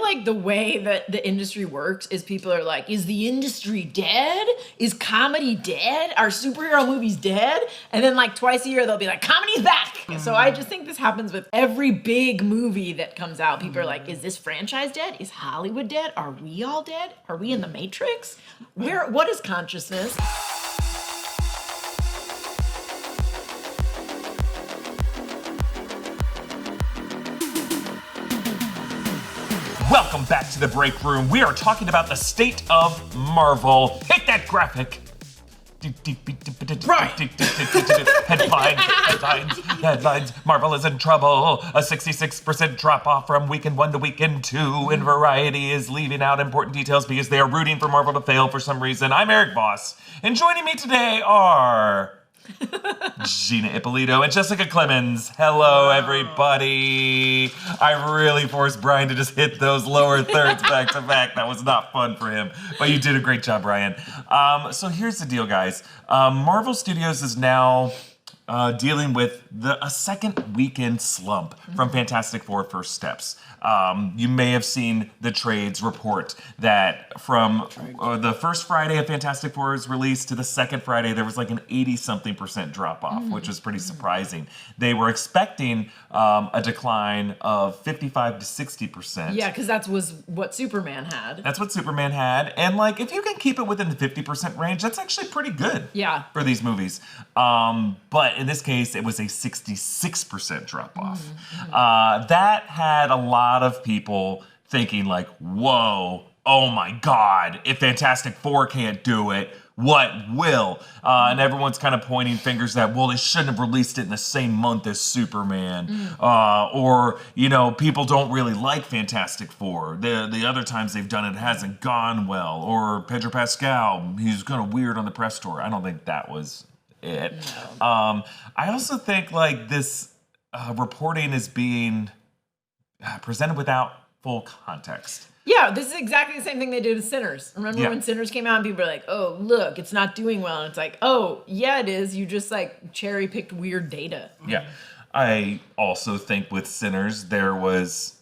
feel like the way that the industry works is people are like, is the industry dead? Is comedy dead? Are superhero movies dead? And then like twice a year they'll be like, comedy's back. So I just think this happens with every big movie that comes out. People are like, is this franchise dead? Is Hollywood dead? Are we all dead? Are we in the Matrix? What is consciousness? Welcome back to the Breakroom. We are talking about the state of Marvel. Hit that graphic. Right. Headlines. Marvel is in trouble. A 66% drop off from weekend 1 to weekend 2. And Variety is leaving out important details because they are rooting for Marvel to fail for some reason. I'm Erik Voss. And joining me today are Gina, Ippolito, and Jessica Clemons. Hello, everybody. I really forced Brian to just hit those lower thirds back to back. That was not fun for him, but you did a great job, Brian. So here's the deal, guys. Marvel Studios is now dealing with a second weekend slump from Fantastic Four First Steps. You may have seen the trades report that from the first Friday of Fantastic Four's release to the second Friday, there was like an 80-something% drop off, which was pretty surprising. They were expecting a decline of 55 to 60%. Yeah, because that was what Superman had. That's what Superman had. And like, if you can keep it within the 50% range, that's actually pretty good for these movies. But in this case, it was a 66% drop off. That had a lot of people thinking like, whoa, oh my God, if Fantastic Four can't do it, what will? And everyone's kind of pointing fingers that, well, they shouldn't have released it in the same month as Superman. Or, you know, people don't really like Fantastic Four. The other times they've done it, hasn't gone well. Or Pedro Pascal, he's kind of weird on the press tour. I don't think that was it. No. I also think like this reporting is being presented without full context. Yeah, this is exactly the same thing they did with Sinners. Remember when Sinners came out and people were like, oh, look, it's not doing well. And it's like, oh, yeah, it is. You just like cherry picked weird data. Yeah. I also think with Sinners, there was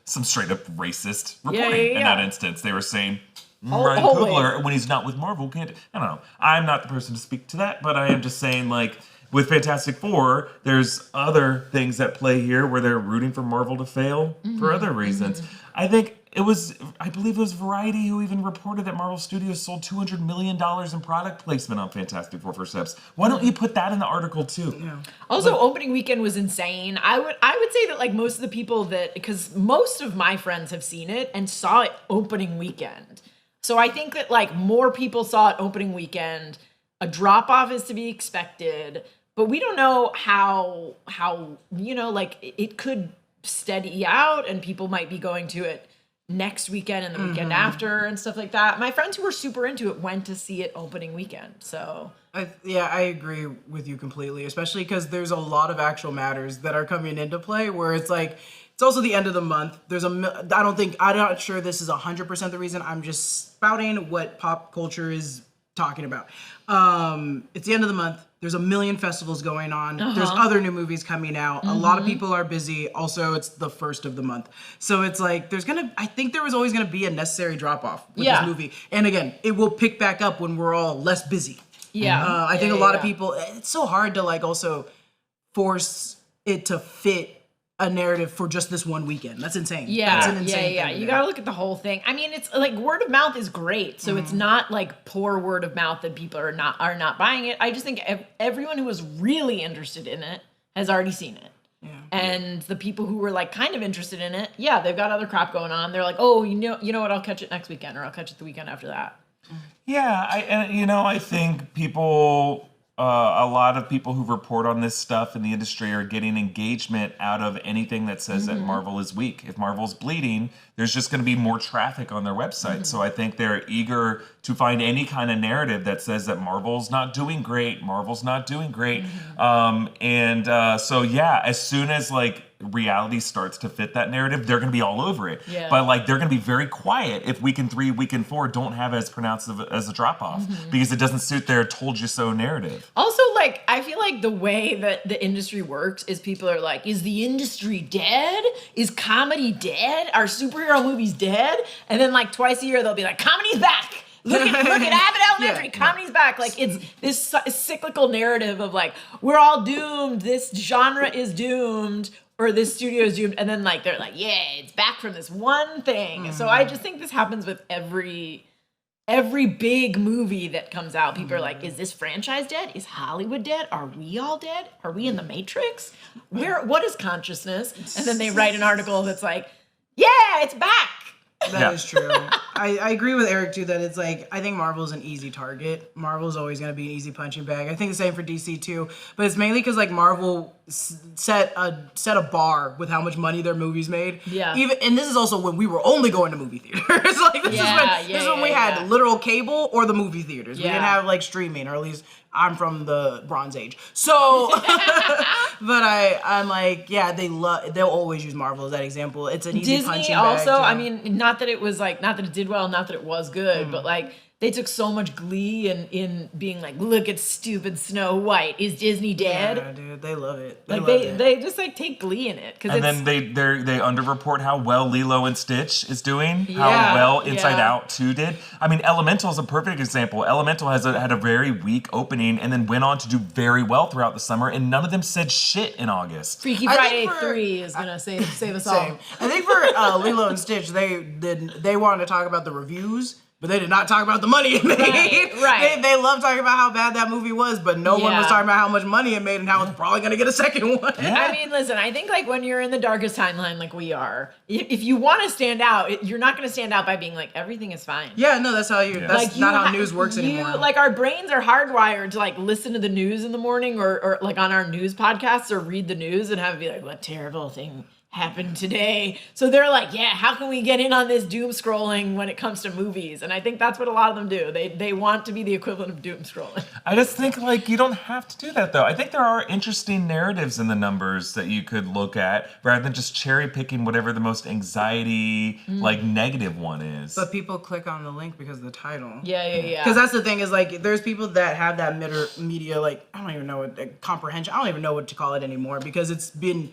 some straight up racist reporting in that instance. They were saying, Ryan Coogler, when he's not with Marvel, can't. I don't know. I'm not the person to speak to that, but I am just saying, like, with Fantastic Four, there's other things at play here where they're rooting for Marvel to fail for other reasons. I believe it was Variety who even reported that Marvel Studios sold $200 million in product placement on Fantastic Four First Steps. Why don't you put that in the article too? Yeah. Also, opening weekend was insane. I would say that like most of the people because most of my friends have seen it and saw it opening weekend. So I think that like more people saw it opening weekend. A drop off is to be expected, but we don't know how you know, like it could steady out and people might be going to it next weekend and the weekend after and stuff like that. My friends who were super into it went to see it opening weekend. So I agree with you completely, especially because there's a lot of actual matters that are coming into play where it's like, it's also the end of the month. I'm not sure this is 100% the reason. I'm just spouting what pop culture is talking about. It's the end of the month. There's a million festivals going on. There's other new movies coming out. A lot of people are busy. Also, it's the first of the month. So it's like, I think there was always going to be a necessary drop off with this movie. And again, it will pick back up when we're all less busy. Yeah. I think a lot of people, it's so hard to like also force it to fit a narrative for just this one weekend. That's insane. Yeah, that's an insane thing. You gotta look at the whole thing. I mean, it's like word of mouth is great, so it's not like poor word of mouth that people are not buying it. I just think everyone who was really interested in it has already seen it. Yeah. And the people who were like kind of interested in it, they've got other crap going on. They're like, oh, you know what? I'll catch it next weekend, or I'll catch it the weekend after that. Yeah, I think people. A lot of people who report on this stuff in the industry are getting engagement out of anything that says that Marvel is weak. If Marvel's bleeding, there's just going to be more traffic on their website. So I think they're eager to find any kind of narrative that says that Marvel's not doing great. Marvel's not doing great. So as soon as like reality starts to fit that narrative, they're going to be all over it. Yeah. But like they're going to be very quiet if weekend 3, weekend 4 don't have as pronounced as a drop off because it doesn't suit their told you so narrative. Also, like, I feel like the way that the industry works is people are like, is the industry dead? Is comedy dead? Are superhero movies dead? And then like twice a year they'll be like, comedy's back. Look at Abbott Elementary. Comedy's back. Like, it's this cyclical narrative of like, we're all doomed. This genre is doomed, or this studio is doomed. And then like they're like, yeah, it's back from this one thing. So I just think this happens with every big movie that comes out. People are like, is this franchise dead? Is Hollywood dead? Are we all dead? Are we in the Matrix? What is consciousness? And then they write an article that's like, yeah, it's back. That is true. I agree with Eric too that it's like, I think Marvel's an easy target. Marvel's always going to be an easy punching bag. I think the same for DC too, but it's mainly because like Marvel set a bar with how much money their movies made. Yeah. And this is also when we were only going to movie theaters. Like this is when we had literal cable or the movie theaters. We didn't have like streaming, or at least I'm from the Bronze Age. So, but I'm like, yeah, they'll always use Marvel as that example. It's an easy punching bag. Disney also, I mean, not that it did well, not that it was good, but like they took so much glee in being like, look at stupid Snow White. Is Disney dead? Yeah, dude, they love it. They just like take glee in it. And then they underreport how well Lilo and Stitch is doing, how well Inside Out 2 did. I mean, Elemental is a perfect example. Elemental had a very weak opening and then went on to do very well throughout the summer, and none of them said shit in August. Freaky Friday 3 is gonna save us all. I think for Lilo and Stitch, they wanted to talk about the reviews, but they did not talk about the money it made. Right. They love talking about how bad that movie was, but no one was talking about how much money it made and how it's probably going to get a second one. Yeah. I mean, listen, I think like when you're in the darkest timeline like we are, if you want to stand out, you're not going to stand out by being like, everything is fine. Yeah, no, that's Like, not how news works anymore. Like our brains are hardwired to like listen to the news in the morning or like on our news podcasts or read the news and have it be like, what terrible thing happened today. So they're like, yeah, how can we get in on this doom scrolling when it comes to movies? And I think that's what a lot of them do. They want to be the equivalent of doom scrolling. I just think like you don't have to do that though. I think there are interesting narratives in the numbers that you could look at rather than just cherry picking whatever the most anxiety like negative one is. But people click on the link because of the title. Yeah. Because that's the thing is like, there's people that have that media, like, I don't even know what comprehension. I don't even know what to call it anymore because it's been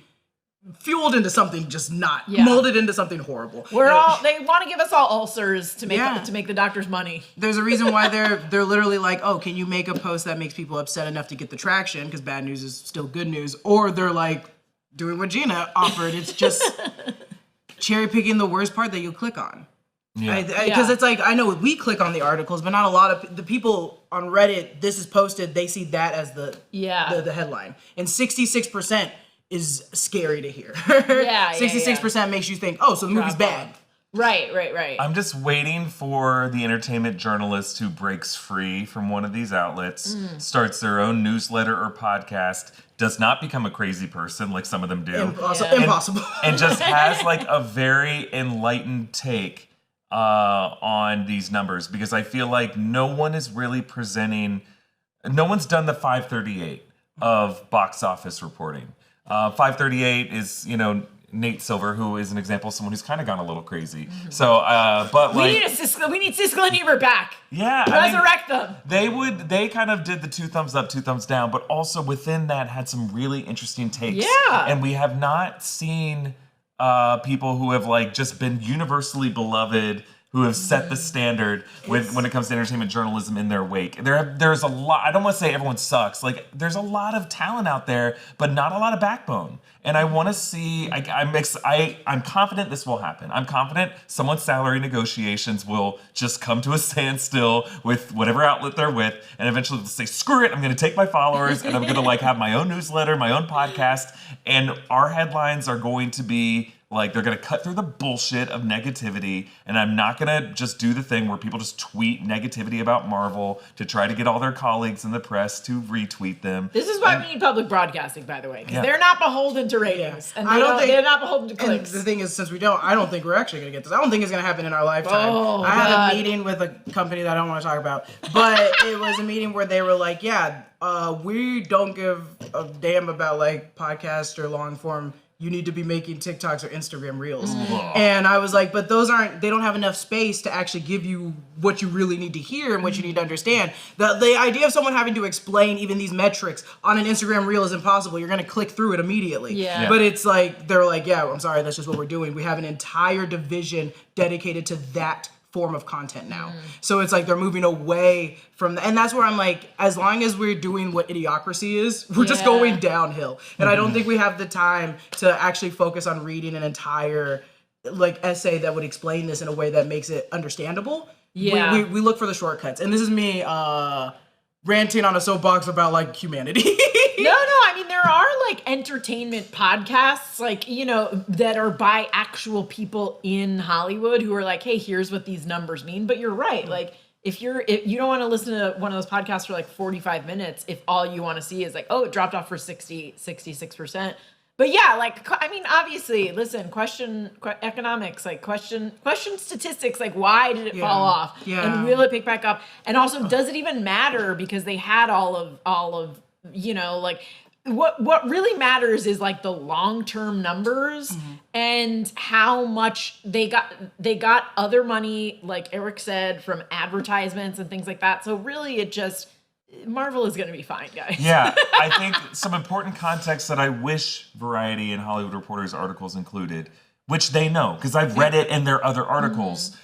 fueled into something just not molded into something horrible. They want to give us all ulcers to make the doctors money. There's a reason why they're literally like, oh, can you make a post that makes people upset enough to get the traction because bad news is still good news, or they're like doing what Gina offered. It's just cherry picking the worst part that you'll click on. Because it's like, I know we click on the articles, but not a lot of the people on Reddit. This is posted, they see that as the headline, and 66% is scary to hear. 66% makes you think, oh, so the movie's bad. Right. I'm just waiting for the entertainment journalist who breaks free from one of these outlets, starts their own newsletter or podcast, does not become a crazy person like some of them do. Impossible. And just has like a very enlightened take on these numbers, because I feel like no one is really presenting, no one's done the 538 of box office reporting. 538 is, Nate Silver, who is an example of someone who's kind of gone a little crazy. So, but like... We need Siskel and Ebert back. Yeah. Resurrect them. They kind of did the 2 thumbs up, 2 thumbs down, but also within that had some really interesting takes. Yeah. And we have not seen people who have like just been universally beloved, who have set the standard when it comes to entertainment journalism in their wake. There's a lot, I don't want to say everyone sucks, like there's a lot of talent out there, but not a lot of backbone. And I want to see, I'm confident this will happen. I'm confident someone's salary negotiations will just come to a standstill with whatever outlet they're with, and eventually they'll say, screw it, I'm going to take my followers, and I'm going to like have my own newsletter, my own podcast, and our headlines are going to be like, they're going to cut through the bullshit of negativity, and I'm not going to just do the thing where people just tweet negativity about Marvel to try to get all their colleagues in the press to retweet them. This is why we need public broadcasting, by the way, because they're not beholden to ratings, and they're not beholden to clicks. And the thing is, since I don't think we're actually going to get this. I don't think it's going to happen in our lifetime. I had a meeting with a company that I don't want to talk about, but it was a meeting where they were like, we don't give a damn about like podcast or long form you need to be making TikToks or Instagram reels. And I was like, but they don't have enough space to actually give you what you really need to hear and what you need to understand. The idea of someone having to explain even these metrics on an Instagram reel is impossible. You're gonna click through it immediately. Yeah. But it's like, they're like, yeah, I'm sorry, that's just what we're doing. We have an entire division dedicated to that form of content now. So it's like they're moving away from and that's where I'm like, as long as we're doing what Idiocracy is, we're just going downhill. And I don't think we have the time to actually focus on reading an entire like essay that would explain this in a way that makes it understandable. Yeah. We look for the shortcuts. And this is me ranting on a soapbox about like humanity. No, I mean, there are like entertainment podcasts, like, you know, that are by actual people in Hollywood who are like, hey, here's what these numbers mean. But you're right. Like, if you don't want to listen to one of those podcasts for like 45 minutes, if all you want to see is like, oh, it dropped off for 66%. But yeah, like, I mean, obviously, listen, question economics, like question statistics, like why did it fall off? Yeah. And will it pick back up? And also, does it even matter because they had all of, you know, like what really matters is like the long-term numbers and how much they got other money, like Erik said, from advertisements and things like that. So really Marvel is going to be fine, guys. Yeah, I think some important context that I wish Variety and Hollywood Reporter's articles included, which they know, because I've read it in their other articles.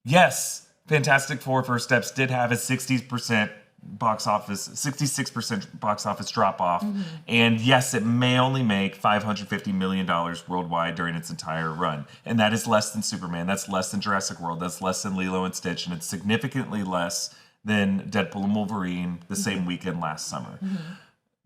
Yes, Fantastic Four First Steps did have a 66% box office drop off. And yes, it may only make $550 million worldwide during its entire run. And that is less than Superman. That's less than Jurassic World. That's less than Lilo and Stitch. And it's significantly less than Deadpool and Wolverine the same weekend last summer.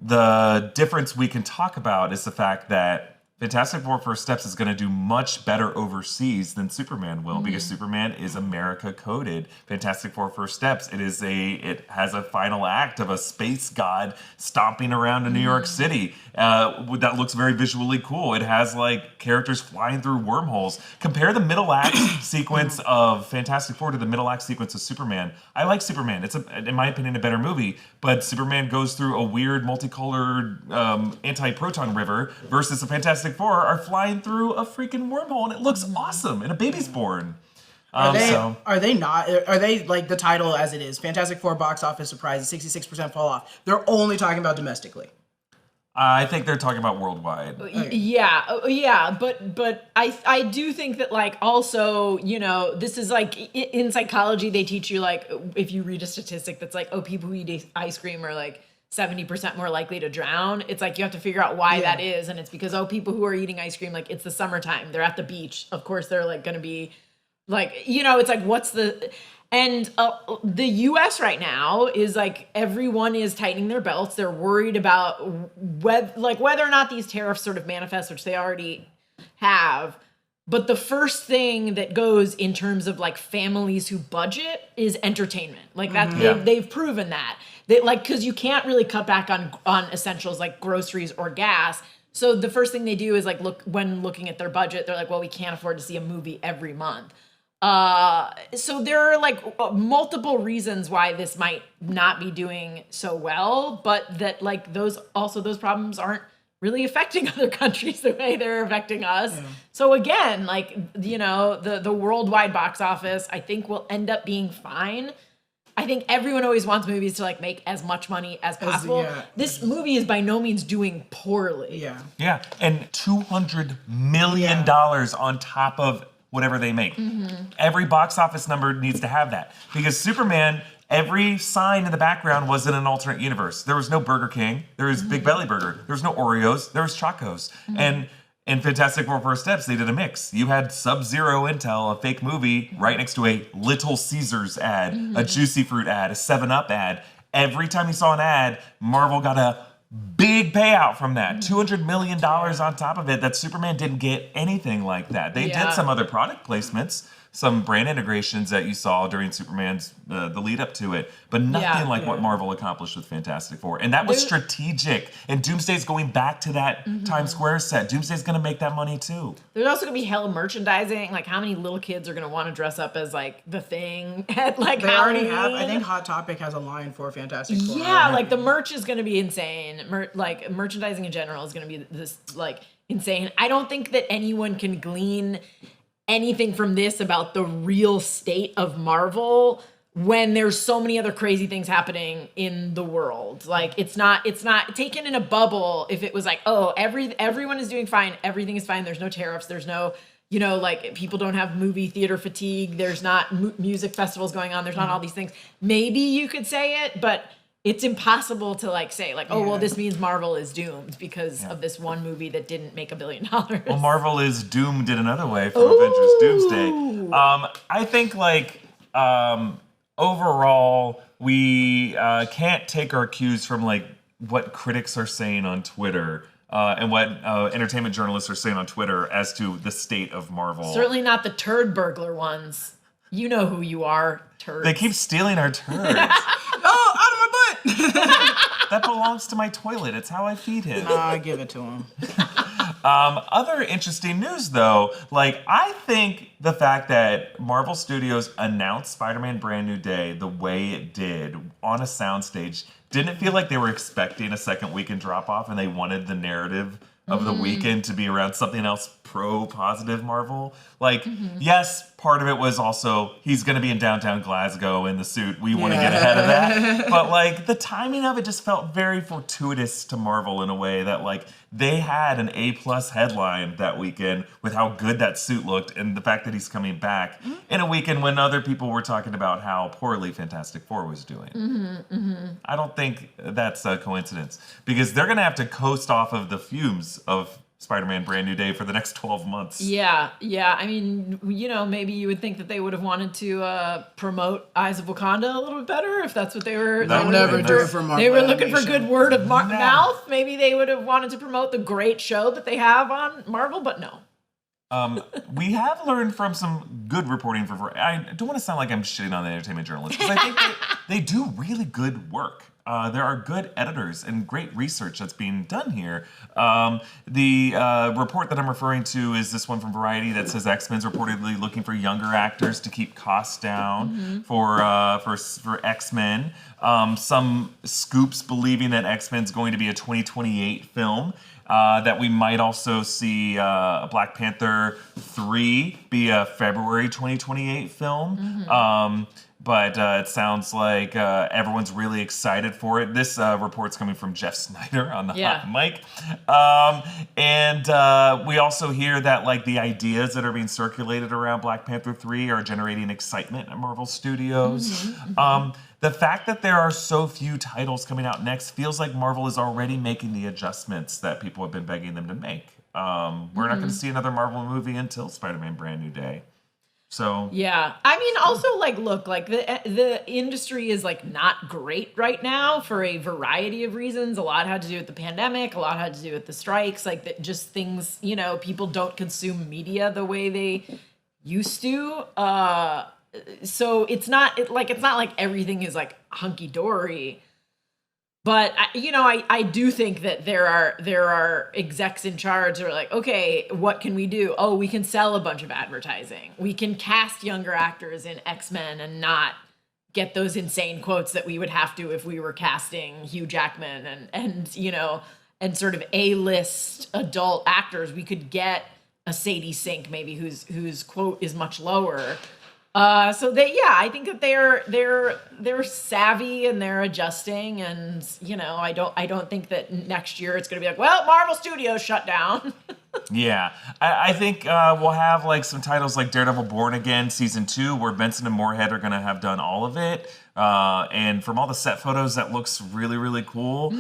The difference we can talk about is the fact that Fantastic Four First Steps is going to do much better overseas than Superman will because Superman is America coded. Fantastic Four First Steps, it has a final act of a space god stomping around in New York City that looks very visually cool. It has like characters flying through wormholes. Compare the middle act sequence of Fantastic Four to the middle act sequence of Superman. I like Superman. It's in my opinion, a better movie, but Superman goes through a weird multicolored anti-proton river versus the Fantastic Four are flying through a freaking wormhole and it looks awesome and a baby's born. Are they like the title as it is? Fantastic Four box office surprise, 66% fall off. They're only talking about domestically. I think they're talking about worldwide. Yeah, but I do think that like also, you know, this is like in psychology they teach you like if you read a statistic that's like, oh, people who eat ice cream are like 70% more likely to drown. It's like you have to figure out why that is, and it's because people who are eating ice cream, like it's the summertime, they're at the beach, of course they're like going to be like, you know, it's like and the US right now is like everyone is tightening their belts. They're worried about whether or not these tariffs sort of manifest, which they already have. But the first thing that goes in terms of like families who budget is entertainment. Like they've proven that. They like, because you can't really cut back on essentials like groceries or gas. So the first thing they do is like looking at their budget, they're like, well, we can't afford to see a movie every month. So there are like multiple reasons why this might not be doing so well, but that like those problems aren't really affecting other countries the way they're affecting us. So again, like, you know, the worldwide box office, I think will end up being fine. I think everyone always wants movies to like make as much money as possible. This movie is by no means doing poorly. Yeah, and $200 million on top of whatever they make. Every box office number needs to have that because Superman, every sign in the background was in an alternate universe. There was no Burger King. There was Big Belly Burger. There was no Oreos. There was Chacos. And in Fantastic Four First Steps, they did a mix. You had Sub-Zero Intel, a fake movie, right next to a Little Caesars ad, a Juicy Fruit ad, a 7-Up ad. Every time you saw an ad, Marvel got a big payout from that. $200 million on top of it that Superman didn't get anything like that. They did some other product placements, some brand integrations that you saw during Superman's the lead up to it, but nothing like what Marvel accomplished with Fantastic Four. And that was strategic. And Doomsday's going back to that Times Square set. Doomsday's going to make that money too. There's also going to be hella merchandising. Like how many little kids are going to want to dress up as like the Thing at like they Halloween? already have. I think Hot Topic has a line for Fantastic Four. Yeah, like the merch is going to be insane. merchandising in general is going to be this like insane. I don't think that anyone can glean anything from this about the real state of Marvel when there's so many other crazy things happening in the world. Like it's not taken in a bubble. If it was like, oh, everyone is doing fine, everything is fine, there's no tariffs, there's no, like people don't have movie theater fatigue, there's not music festivals going on, there's not all these things. Maybe you could say it, but it's impossible to like say like, oh, well, this means Marvel is doomed because of this one movie that didn't make $1 billion. Well, Marvel is doomed in another way from Avengers Doomsday. I think like overall we can't take our cues from like what critics are saying on Twitter and what entertainment journalists are saying on Twitter as to the state of Marvel. Certainly not the turd burglar ones. You know who you are, turds. They keep stealing our turds. Oh, out of my butt! That belongs to my toilet. It's how I feed him. I give it to him. Other interesting news, though, like I think the fact that Marvel Studios announced Spider-Man Brand New Day the way it did on a soundstage, didn't it feel like they were expecting a second weekend drop-off and they wanted the narrative of the weekend to be around something else pro-positive Marvel? Like, yes, part of it was also he's going to be in downtown Glasgow in the suit. We want to get ahead of that. But, like, the timing of it just felt very fortuitous to Marvel in a way that, like, they had an A-plus headline that weekend with how good that suit looked and the fact that he's coming back in a weekend when other people were talking about how poorly Fantastic Four was doing. I don't think that's a coincidence because they're going to have to coast off of the fumes of Spider-Man Brand New Day for the next 12 months. Yeah. I mean, maybe you would think that they would have wanted to promote Eyes of Wakanda a little bit better if that's what they were. They'll never do it for Marvel. They were looking for Animation. good word of mouth. Maybe they would have wanted to promote the great show that they have on Marvel, but no. We have learned from some good reporting I don't want to sound like I'm shitting on the entertainment journalists because I think they do really good work. There are good editors and great research that's being done here. The report that I'm referring to is this one from Variety that says X-Men's reportedly looking for younger actors to keep costs down for X-Men. Some scoops believing that X-Men's going to be a 2028 film. That we might also see Black Panther 3 be a February 2028 film. But it sounds like everyone's really excited for it. This report's coming from Jeff Snyder on the hot mic. And we also hear that like the ideas that are being circulated around Black Panther 3 are generating excitement at Marvel Studios. The fact that there are so few titles coming out next feels like Marvel is already making the adjustments that people have been begging them to make. We're not going to see another Marvel movie until Spider-Man Brand New Day. So yeah, I mean, also like, look, like the industry is like not great right now for a variety of reasons. A lot had to do with the pandemic. A lot had to do with the strikes. Like that, just things. People don't consume media the way they used to. So it's not like everything is like hunky dory. But I do think that there are execs in charge who are like, okay, what can we do? Oh, we can sell a bunch of advertising. We can cast younger actors in X-Men and not get those insane quotes that we would have to if we were casting Hugh Jackman and sort of A-list adult actors. We could get a Sadie Sink maybe whose quote is much lower. I think that they're savvy and they're adjusting, and I don't think that next year it's gonna be like, well, Marvel Studios shut down. Yeah, I think we'll have like some titles like Daredevil Born Again Season 2 where Benson and Moorhead are gonna have done all of it. And from all the set photos, that looks really, really cool.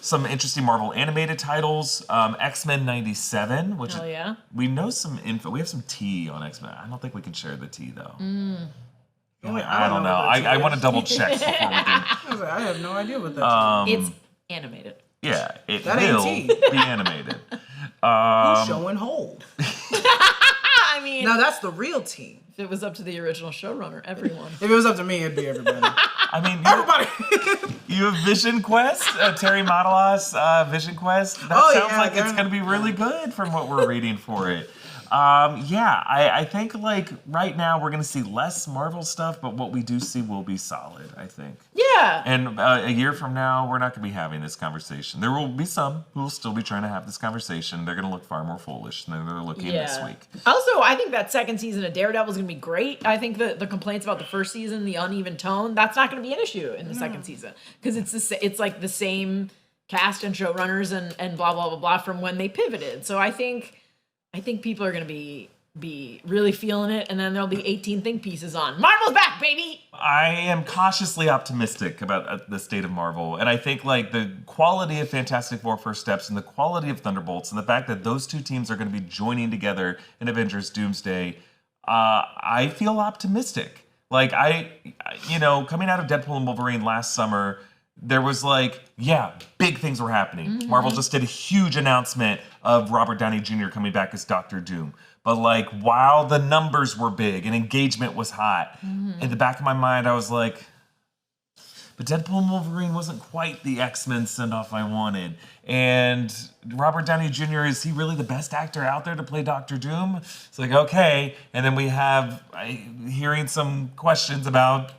Some interesting Marvel animated titles. X-Men 97, which we know some info. We have some tea on X-Men. I don't think we can share the tea, though. I don't know. I want to double check before we can. I have no idea what that is. It's animated. Yeah, it That will ain't be animated. Who's showing hold? I mean, Now that's the real team. if it was up to the original showrunner, everyone. If it was up to me, it'd be everybody. I mean, Everybody. you have Vision Quest, Terry Matalas' Vision Quest. That sounds like it's going to be really good from what we're reading for it. I think like right now we're gonna see less Marvel stuff, but what we do see will be solid, I think. Yeah. And a year from now, we're not gonna be having this conversation. There will be some who will still be trying to have this conversation. They're gonna look far more foolish than they're looking this week. Also, I think that second season of Daredevil is going to be great. I think the complaints about the first season, the uneven tone, that's not going to be an issue in the second season because it's like the same cast and showrunners and blah blah blah blah from when they pivoted. So I think people are going to be really feeling it, and then there'll be 18 think pieces on Marvel's back, baby. I am cautiously optimistic about the state of Marvel, and I think like the quality of Fantastic Four First Steps and the quality of Thunderbolts and the fact that those two teams are going to be joining together in Avengers Doomsday, I feel optimistic. Like coming out of Deadpool and Wolverine last summer, there was like, big things were happening. Marvel just did a huge announcement of Robert Downey Jr. coming back as Doctor Doom. But like, while the numbers were big and engagement was hot, in the back of my mind, I was like, but Deadpool and Wolverine wasn't quite the X-Men send-off I wanted. And Robert Downey Jr., is he really the best actor out there to play Doctor Doom? It's like, okay. And then we have hearing some questions about,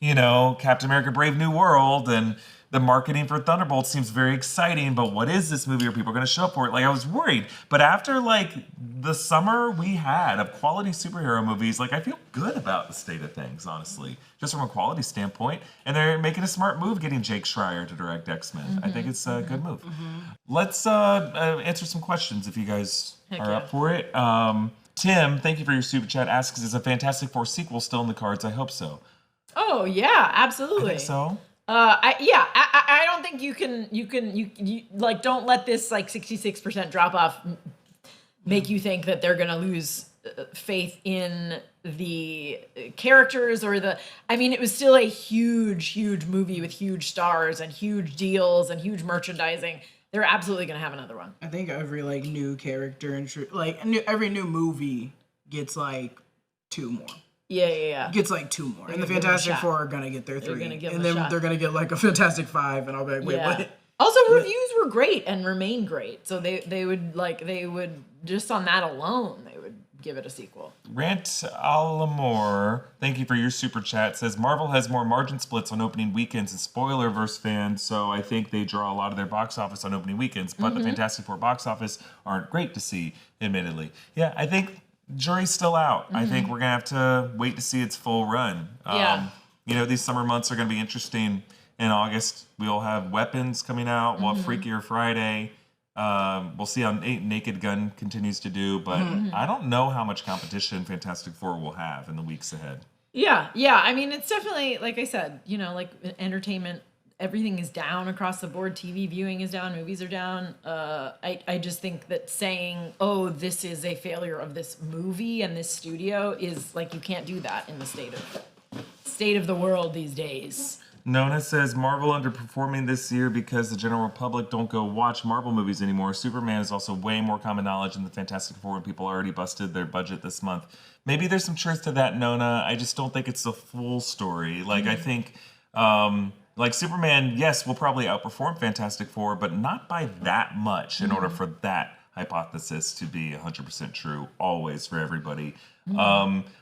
Captain America Brave New World, and the marketing for Thunderbolts seems very exciting, but what is this movie? Are people going to show up for it? Like, I was worried. But after, like, the summer we had of quality superhero movies, like, I feel good about the state of things, honestly, just from a quality standpoint. And they're making a smart move getting Jake Schreier to direct X-Men. I think it's a good move. Let's answer some questions if you guys are up for it. Tim, thank you for your super chat, asks, is a Fantastic Four sequel still in the cards? I hope so. Oh, yeah, absolutely. I think so. I don't think you like, don't let this like 66% drop off make you think that they're going to lose faith in the characters it was still a huge movie with huge stars and huge deals and huge merchandising. They're absolutely going to have another one. I think every like new character and every new movie gets like 2 more. Yeah. Gets like 2 more. And the Fantastic Four are going to get their 3. And then they're going to get like a Fantastic 5. And I'll be like, wait, what? Also, reviews were great and remain great. So they would just on that alone, they would give it a sequel. Rant Alamore, thank you for your super chat, says Marvel has more margin splits on opening weekends and Spoilerverse fans, so I think they draw a lot of their box office on opening weekends, but the Fantastic Four box office aren't great to see, admittedly. Yeah, I think jury's still out. I think we're going to have to wait to see its full run. These summer months are going to be interesting. In August, we'll have Weapons coming out. We'll have Freakier Friday. We'll see how Naked Gun continues to do. But I don't know how much competition Fantastic Four will have in the weeks ahead. Yeah. I mean, it's definitely, like I said, like entertainment, everything is down across the board. TV viewing is down. Movies are down. I just think that saying, oh, this is a failure of this movie and this studio is like, you can't do that in the state of the world these days. Nona says Marvel underperforming this year because the general public don't go watch Marvel movies anymore. Superman is also way more common knowledge than the Fantastic Four, and people already busted their budget this month. Maybe there's some truth to that, Nona. I just don't think it's the full story. Like, I think... like Superman, yes, will probably outperform Fantastic Four, but not by that much in order for that hypothesis to be 100% true always for everybody.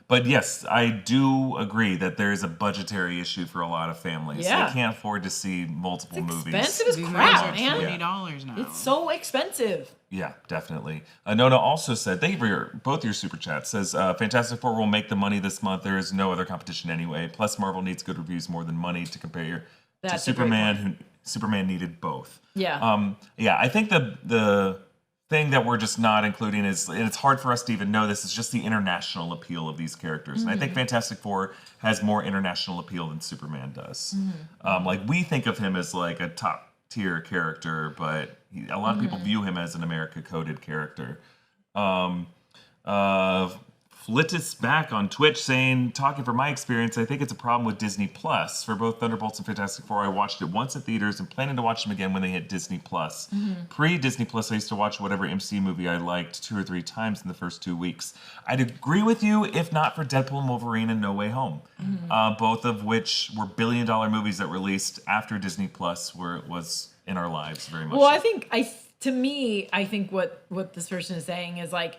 But yes, I do agree that there is a budgetary issue for a lot of families. Yeah. They can't afford to see multiple movies. Expensive as crap, man. $20 now. It's so expensive. Yeah, definitely. Nona also said, thank you for both your super chats, says Fantastic Four will make the money this month. There is no other competition anyway. Plus, Marvel needs good reviews more than money to compare to Superman. Superman needed both. Yeah. I think the thing that we're just not including is, and it's hard for us to even know this, is just the international appeal of these characters. And I think Fantastic Four has more international appeal than Superman does. Like, we think of him as like a top tier character, but a lot of people view him as an America-coded character. Flittis back on Twitch saying, talking from my experience, I think it's a problem with Disney Plus. For both Thunderbolts and Fantastic Four, I watched it once at theaters and planning to watch them again when they hit Disney Plus. Pre-Disney Plus, I used to watch whatever MCU movie I liked 2 or 3 times in the first 2 weeks. I'd agree with you if not for Deadpool and Wolverine and No Way Home, both of which were billion-dollar movies that released after Disney Plus, where it was in our lives very much. Well, I think what this person is saying is like,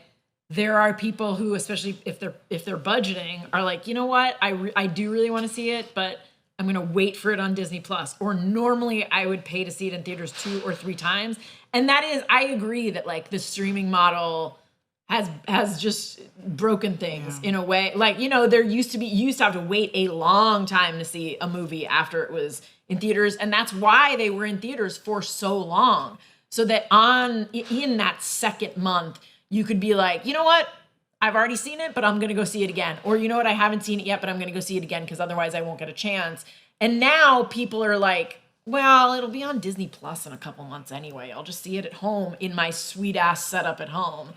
there are people who, especially if they're budgeting, are like, you know what, I do really want to see it, but I'm gonna wait for it on Disney Plus. Or normally I would pay to see it in theaters 2 or 3 times. And that is, I agree that like the streaming model has just broken things in a way. Like, you know, you used to have to wait a long time to see a movie after it was in theaters, and that's why they were in theaters for so long. So that in that second month, you could be like, you know what? I've already seen it, but I'm going to go see it again. Or you know what? I haven't seen it yet, but I'm going to go see it again because otherwise I won't get a chance. And now people are like, well, it'll be on Disney Plus in a couple months anyway. I'll just see it at home in my sweet ass setup at home.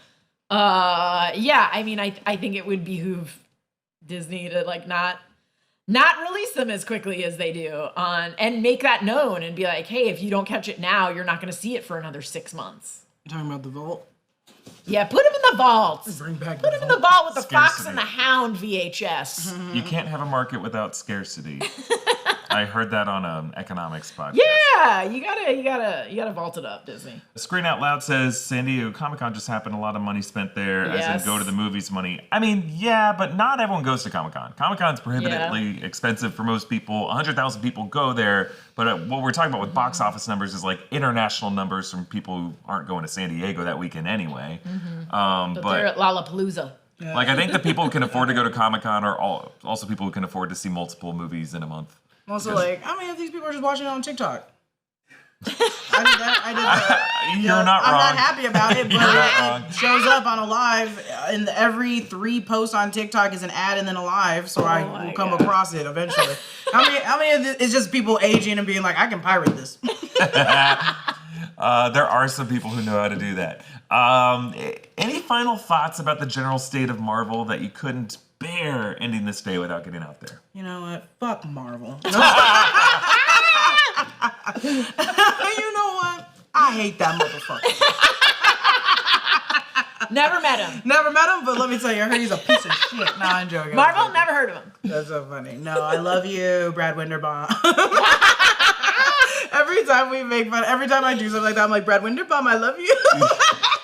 Yeah, I mean, I think it would behoove Disney to like not release them as quickly as they do and make that known and be like, hey, if you don't catch it now, you're not going to see it for another 6 months. You're talking about the vault? Yeah, put him in the vault. Bring back Put him in the vault with the Fox Scarcity. and the Hound VHS. You can't have a market without scarcity. I heard that on an economics podcast. Yeah, you gotta vault it up, Disney. Screen Out Loud says San Diego Comic-Con just happened. A lot of money spent there, as Yes. in go to the movies money. I mean, yeah, but not everyone goes to Comic-Con. Comic-Con's prohibitively expensive for most people. 100,000 people go there. But what we're talking about with box office numbers is like international numbers from people who aren't going to San Diego that weekend anyway. But they're at Lollapalooza. Like, I think the people who can afford to go to Comic-Con are also people who can afford to see multiple movies in a month. Also, like, how many of these people are just watching it on TikTok? I did that. You're not wrong. I'm not happy about it, but You're not wrong. it shows up on a live, and every 3 posts on TikTok is an ad and then a live, so I will come across it eventually. How many of this is just people aging and being like, I can pirate this? There are some people who know how to do that. Any final thoughts about the general state of Marvel that you couldn't bear ending this day without getting out there? You know what? Fuck Marvel. You know what? I hate that motherfucker. Never met him. Never met him, but let me tell you, I heard he's a piece of shit. Nah, I'm joking. Marvel, never heard of him. That's so funny. No, I love you, Brad Winderbaum. Every time I do something like that, I'm like, Brad Winderbaum, I love you.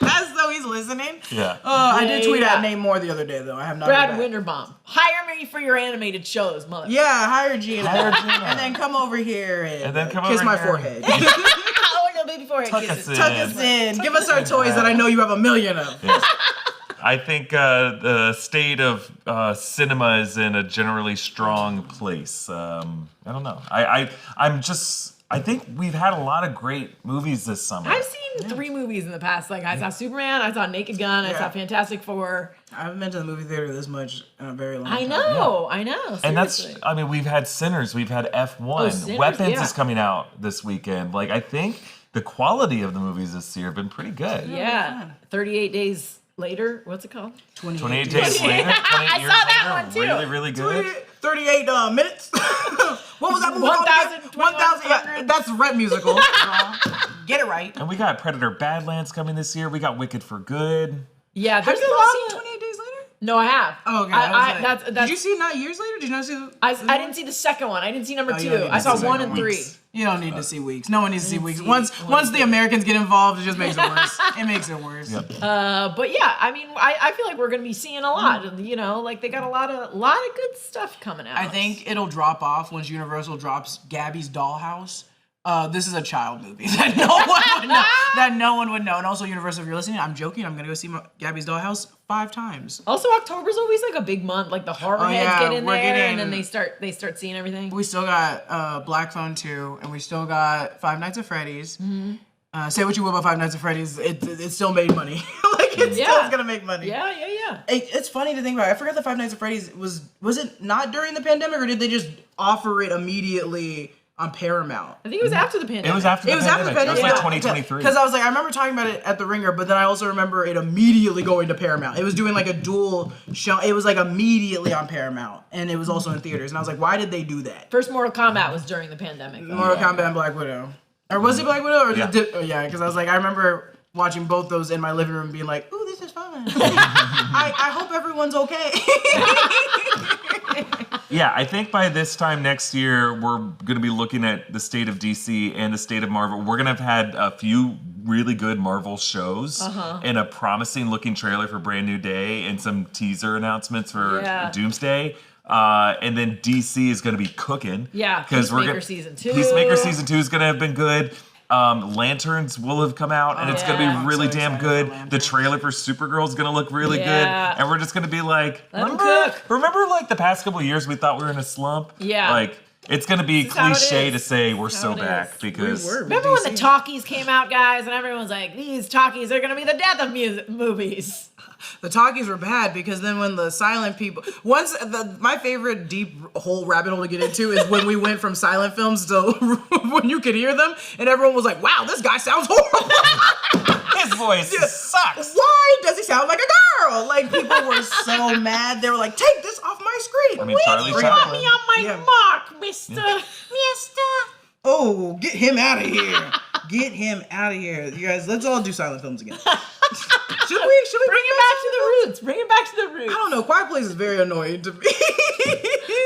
That's so he's listening. Yeah. I did tweet at Name More the other day, though. I have not. Brad Winderbaum. Hire me for your animated shows, mother. Yeah, hire Gina. Hire Gina. And then come over here and then come kiss over my here. forehead. Oh, no, baby forehead Tuck kisses. us in. Tuck us in. Give us our toys that I know you have a million of. Yes. I think the state of cinema is in a generally strong place. I don't know. I think we've had a lot of great movies this summer. I've seen 3 movies in the past. Like, I saw Superman, I saw Naked Gun, I saw Fantastic Four. I haven't been to the movie theater this much in a very long time. I know. Seriously. And that's, I mean, we've had Sinners, we've had F1, Sinners, Weapons yeah. is coming out this weekend. Like, I think the quality of the movies this year have been pretty good. Yeah. 38 Days Later. What's it called? 28 days later, 28 I years saw that later, one, too. really, really good. 38 minutes. What was that movie? 1,000. Yeah, that's Red Musical. Get it right. And we got Predator Badlands coming this year. We got Wicked for Good. Yeah, Have there's you a not lot seen of... 28 Days Later? No, I have. Oh, okay. That's Did you see it not years later? Did you not see the I didn't see the second one. I didn't see number you 2. don't need I to saw see 1 the and second 3. one. You don't need to see Weeks. No one needs to see Weeks. see Once the Americans get involved, it just makes it worse. It makes it worse. Yep. But yeah, I mean, I feel like we're gonna be seeing a lot. You know, like they got a lot of good stuff coming out. I think it'll drop off once Universal drops Gabby's Dollhouse. This is a child movie that no one would know. And also, Universal, if you're listening, I'm joking. I'm gonna go see Gabby's Dollhouse 5 times. Also, October's always like a big month. Like the horror heads yeah, get in we're there, getting- and then they start seeing everything. We still got Black Phone 2, and we still got Five Nights at Freddy's. Say what you will about Five Nights at Freddy's, it still made money. Like it still is gonna make money. Yeah. It's funny to think about. I forgot that Five Nights at Freddy's was it not during the pandemic, or did they just offer it immediately on Paramount? I think it was after the pandemic. It was after the pandemic. It was like yeah. 2023. Because I was like, I remember talking about it at the Ringer, but then I also remember it immediately going to Paramount. It was doing like a dual show. It was like immediately on Paramount, and it was also in theaters. And I was like, why did they do that? First Mortal Kombat was during the pandemic. Mortal Kombat and Black Widow. Or was it Black Widow? Or yeah, because I was like, I remember watching both those in my living room, being like, "Ooh, this is fun." I hope everyone's okay. Yeah, I think by this time next year, we're going to be looking at the state of DC and the state of Marvel. We're going to have had a few really good Marvel shows and a promising looking trailer for Brand New Day and some teaser announcements for Doomsday. And then DC is going to be cooking. Yeah, Peacemaker season 2. Peacemaker season 2 is going to have been good. Lanterns will have come out, and it's going to be really damn good. The trailer for Supergirl is going to look really good, and we're just going to be like, remember like the past couple of years we thought we were in a slump? Yeah. Like, it's going to be cliche to say we're so back because... Remember when the talkies came out, guys, and everyone was like, these talkies are going to be the death of movies. The talkies were bad because then when the silent people... my favorite deep rabbit hole to get into is when we went from silent films to when you could hear them, and everyone was like, wow, this guy sounds horrible. His voice sucks. Why does he sound like a girl? Like, people were so mad. They were like, take this off my screen. I mean, Charlie Chaplin. Me on my mark, mister. Oh, get him out of here. Get him out of here. You guys, let's all do silent films again. Should we bring it back to the roots? Bring it back to the roots. I don't know. Quiet Place is very annoying to me.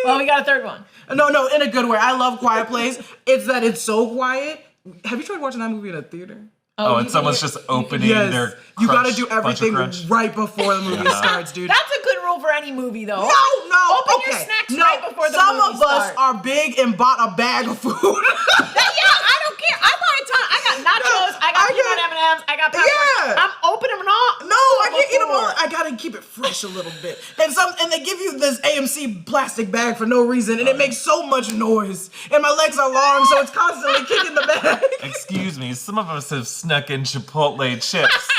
Well, we got a third one. No, in a good way. I love Quiet Place. It's that it's so quiet. Have you tried watching that movie in a theater? Oh, and someone's just opening their You gotta do Crunch everything Crunch. right before the movie starts, dude. That's a good rule for any movie, though. No, Open your snacks right before the Some movie of us starts. are big and bought a bag of food. I don't care. I buy a ton. I got nachos. I got peanut M&Ms. I got popcorn. Yeah. I'm opening them all. No, I can't eat them all. I gotta keep it fresh a little bit. And they give you this AMC plastic bag for no reason, and it makes so much noise. And my legs are long, so it's constantly kicking the bag. Excuse me, some of us have snuck in Chipotle chips.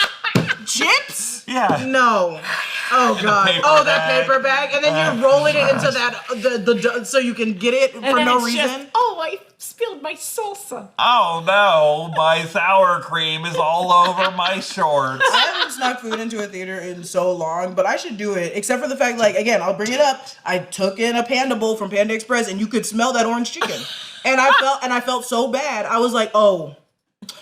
Chips? Yeah. No. Oh god. That paper bag, and then you're rolling it into that the so you can get it And for then no it's reason. just, I spilled my salsa. Oh no, my sour cream is all over my shorts. I haven't snuck food into a theater in so long, but I should do it. Except for the fact, like, again, I'll bring it up. I took in a Panda Bowl from Panda Express, and you could smell that orange chicken, and I felt so bad. I was like, oh,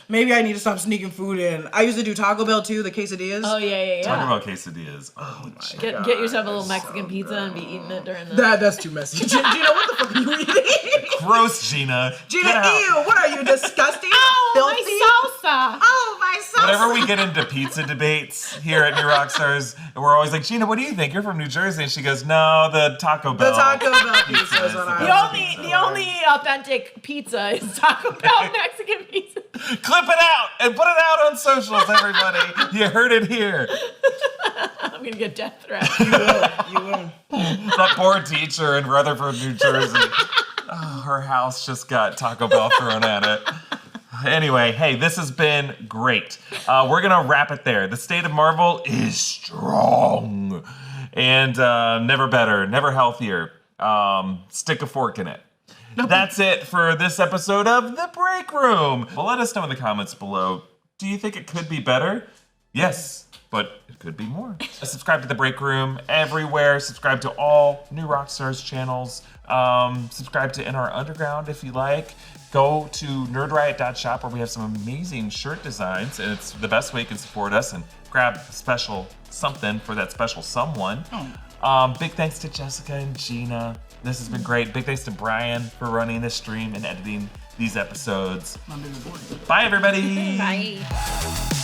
maybe I need to stop sneaking food in. I used to do Taco Bell too, the quesadillas. Oh yeah. Talking about quesadillas. Oh my Get yourself a little Mexican pizza and be eating it during the. That's too messy. Gina, what the fuck are you eating? Gross, Gina. Gina, ew! What are you, disgusting? Filthy? My salsa. Oh, my salsa. Whenever we get into pizza debates here at New Rockstars, we're always like, Gina, what do you think? You're from New Jersey. And she goes, no, the Taco Bell. The Taco Bell pizza is what I The only authentic pizza is Taco Bell Mexican pizza. Clip it out and put it out on socials, everybody. You heard it here. I'm gonna get death threats. You will. That poor teacher in Rutherford, New Jersey. Oh, her house just got Taco Bell thrown at it. Anyway, hey, this has been great. We're going to wrap it there. The state of Marvel is strong and never better, never healthier. Stick a fork in it. That's it for this episode of The Break Room. Well, let us know in the comments below. Do you think it could be better? Yes, but it could be more. Subscribe to The Break Room everywhere. Subscribe to all New Rockstars channels. Subscribe to In Our Underground if you like. Go to nerdriot.shop where we have some amazing shirt designs, and it's the best way you can support us and grab a special something for that special someone. Big thanks to Jessica and Gina. This has been great. Big thanks to Brian for running this stream and editing these episodes. Bye, everybody. Bye.